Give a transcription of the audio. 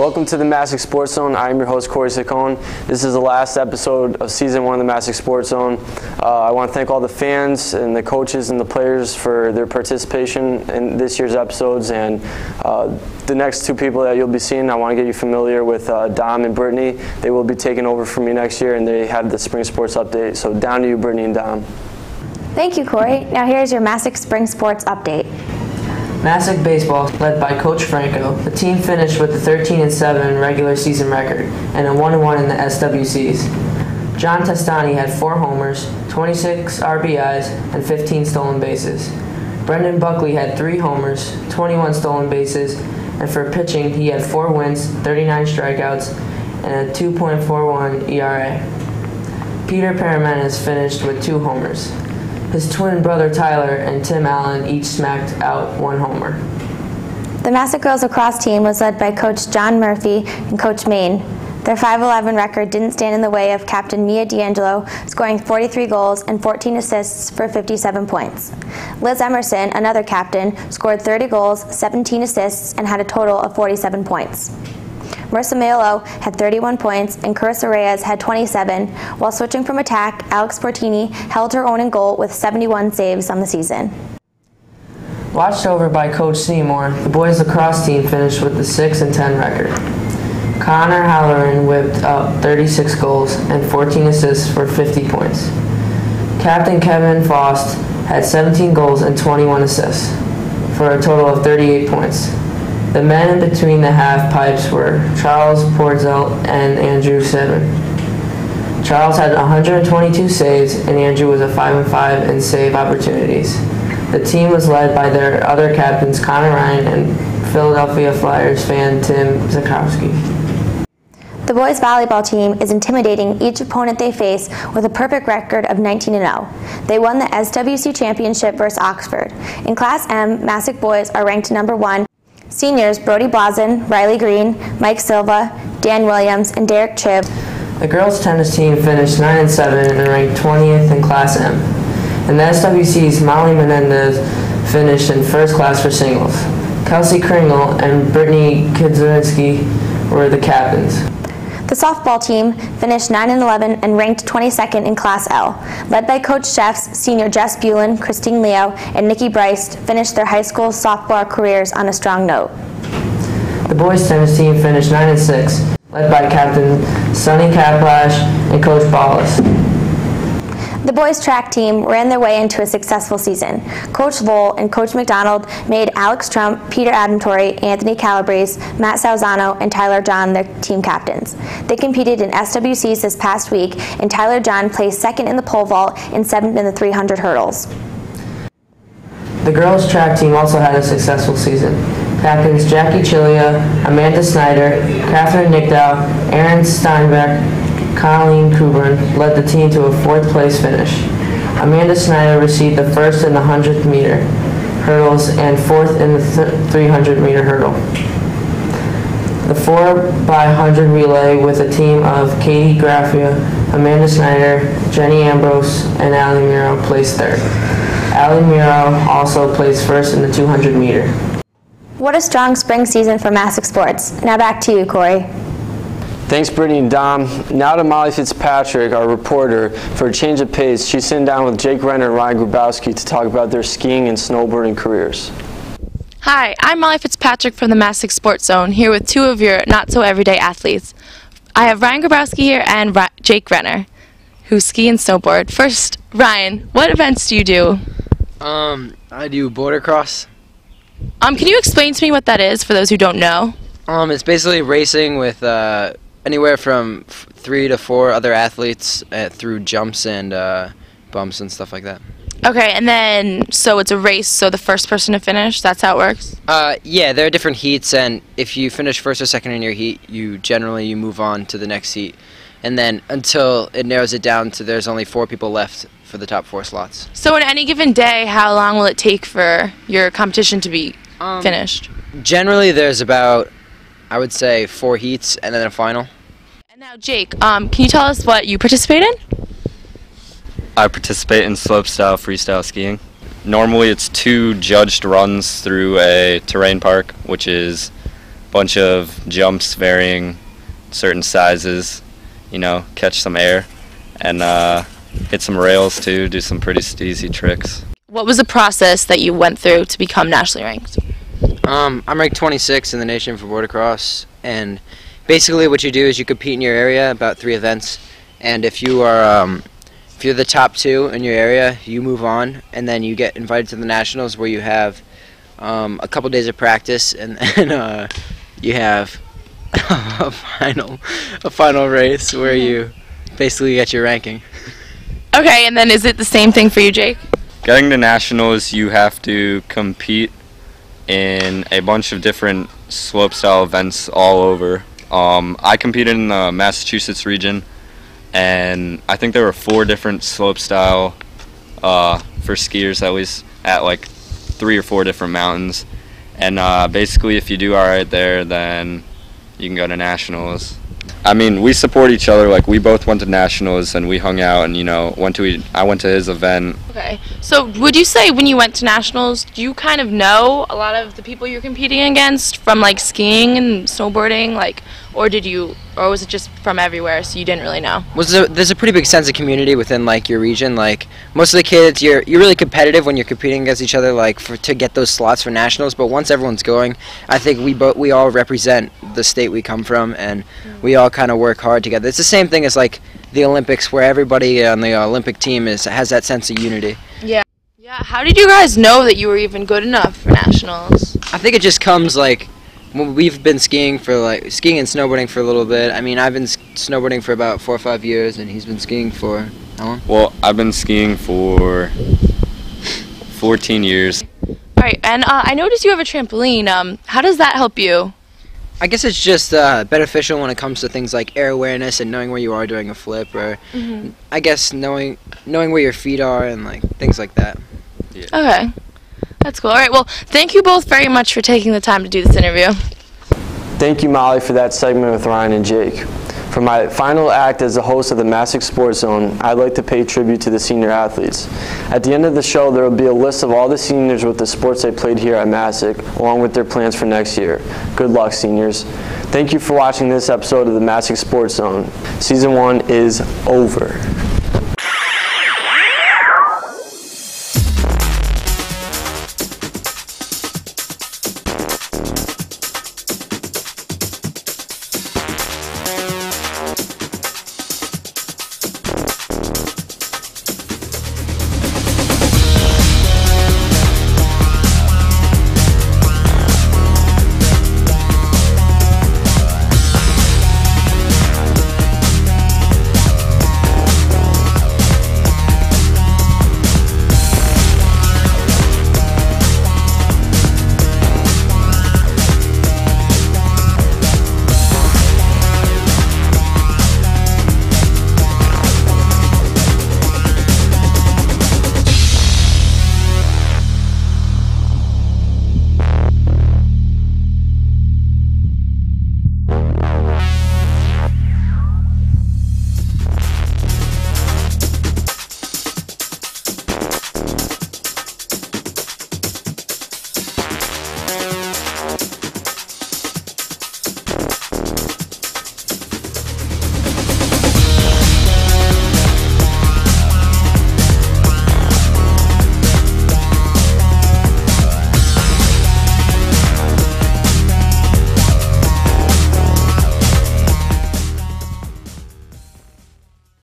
Welcome to the Masuk Sports Zone. I am your host, Corey Saccone. This is the last episode of Season 1 of the Masuk Sports Zone. I want to thank all the fans and the coaches and the players for their participation in this year's episodes. And the next two people that you'll be seeing, I want to get you familiar with Dom and Brittany. They will be taking over for me next year, and they have the Spring Sports Update. So down to you, Brittany and Dom. Thank you, Corey. Now here's your Masuk Spring Sports Update. Masuk baseball, led by Coach Franco, the team finished with a 13-7 regular season record and a 1-1 in the SWCs. John Testani had 4 homers, 26 RBIs, and 15 stolen bases. Brendan Buckley had 3 homers, 21 stolen bases, and for pitching, he had 4 wins, 39 strikeouts, and a 2.41 ERA. Peter Paramenes finished with 2 homers. His twin brother Tyler and Tim Allen each smacked out 1 homer. The Masuk girls lacrosse team was led by Coach John Murphy and Coach Maine. Their 5-11 record didn't stand in the way of Captain Mia D'Angelo, scoring 43 goals and 14 assists for 57 points. Liz Emerson, another captain, scored 30 goals, 17 assists, and had a total of 47 points. Marissa Mayolo had 31 points and Carissa Reyes had 27. While switching from attack, Alex Portini held her own in goal with 71 saves on the season. Watched over by Coach Seymour, the boys lacrosse team finished with the 6-10 record. Connor Halloran whipped up 36 goals and 14 assists for 50 points. Captain Kevin Faust had 17 goals and 21 assists for a total of 38 points. The men in between the half pipes were Charles Portzelt and Andrew Seven. Charles had 122 saves, and Andrew was a 5-5 in save opportunities. The team was led by their other captains, Connor Ryan and Philadelphia Flyers fan Tim Zakowski. The boys volleyball team is intimidating each opponent they face with a perfect record of 19-0. They won the SWC championship versus Oxford. In Class M, Masuk boys are ranked number 1. Seniors Brody Blazen, Riley Green, Mike Silva, Dan Williams, and Derek Chibb. The girls tennis team finished 9-7 and ranked 20th in Class M. In the SWCs, Molly Menendez finished in first class for singles. Kelsey Kringle and Brittany Kudzinski were the captains. The softball team finished 9-11 and ranked 22nd in Class L. Led by Coach Chefs, senior Jess Bulin, Christine Leo, and Nikki Bryce finished their high school softball careers on a strong note. The boys tennis team finished 9-6, led by Captain Sonny Kaplash and Coach Ballas. The boys track team ran their way into a successful season. Coach Lowell and Coach McDonald made Alex Trump, Peter Adamtori, Anthony Calabrese, Matt Salzano, and Tyler John their team captains. They competed in SWCs this past week, and Tyler John placed 2nd in the pole vault and 7th in the 300 hurdles. The girls track team also had a successful season. Captains Jackie Chilia, Amanda Snyder, Catherine Nickdow, Erin Steinbeck, Colleen Coburn led the team to a 4th place finish. Amanda Snyder received the 1st in the 100th meter hurdles and 4th in the 300 meter hurdle. The 4x100 relay with a team of Katie Graffia, Amanda Snyder, Jenny Ambrose, and Allie Miro placed 3rd. Allie Miro also placed 1st in the 200 meter. What a strong spring season for Masuk Sports. Now back to you, Corey. Thanks, Brittany and Dom. Now to Molly Fitzpatrick, our reporter. For a change of pace, she's sitting down with Jake Renner and Ryan Grabowski to talk about their skiing and snowboarding careers. Hi, I'm Molly Fitzpatrick from the Masuk Sports Zone, here with 2 of your not-so-everyday athletes. I have Ryan Grabowski here and Jake Renner, who ski and snowboard. First, Ryan, what events do you do? I do border cross. Can you explain to me what that is for those who don't know? It's basically racing with anywhere from 3 to 4 other athletes through jumps and bumps and stuff like that. Okay, and then, so it's a race, so the first person to finish, that's how it works? Yeah, there are different heats, and if you finish first or second in your heat, you generally move on to the next heat. And then until it narrows it down to there's only 4 people left for the top 4 slots. So on any given day, how long will it take for your competition to be finished? Generally, there's about, I would say, 4 heats and then a final. And now, Jake, can you tell us what you participate in? I participate in slopestyle freestyle skiing. Normally, it's 2 judged runs through a terrain park, which is bunch of jumps varying certain sizes, you know, catch some air, and hit some rails too, do some pretty easy tricks. What was the process that you went through to become nationally ranked? I'm ranked 26 in the nation for border cross, and basically what you do is you compete in your area about 3 events, and if you're the top 2 in your area, you move on, and then you get invited to the nationals where you have a couple days of practice, and then you have a final race where you basically get your ranking. Okay, and then is it the same thing for you, Jake? Getting to nationals, you have to compete in a bunch of different slopestyle events all over. I competed in the Massachusetts region, and I think there were 4 different slopestyle for skiers, at least at like 3 or 4 different mountains. And basically, if you do all right there, then you can go to nationals. I mean, we support each other. Like, we both went to nationals, and we hung out, and, you know, I went to his event. Okay, so would you say when you went to nationals, do you kind of know a lot of the people you're competing against from like skiing and snowboarding, like, or was it just from everywhere, so you didn't really know? There's a pretty big sense of community within like your region. Like most of the kids, you're really competitive when you're competing against each other, like to get those slots for nationals. But once everyone's going, I think we all represent the state we come from, and we all kind of work hard together. It's the same thing as like the Olympics, where everybody on the Olympic team has that sense of unity. Yeah. Yeah. How did you guys know that you were even good enough for nationals? I think it just comes like. We've been skiing and snowboarding for a little bit. I mean, I've been snowboarding for about 4 or 5 years, and he's been skiing for how long? Well, I've been skiing for 14 years. All right, and I noticed you have a trampoline. How does that help you? I guess it's just beneficial when it comes to things like air awareness and knowing where you are doing a flip, or I guess knowing where your feet are and like things like that. Yeah. Okay. That's cool. All right, well, thank you both very much for taking the time to do this interview. Thank you, Molly, for that segment with Ryan and Jake. For my final act as the host of the Masuk Sports Zone, I'd like to pay tribute to the senior athletes. At the end of the show, there will be a list of all the seniors with the sports they played here at Masuk, along with their plans for next year. Good luck, seniors. Thank you for watching this episode of the Masuk Sports Zone. Season 1 is over.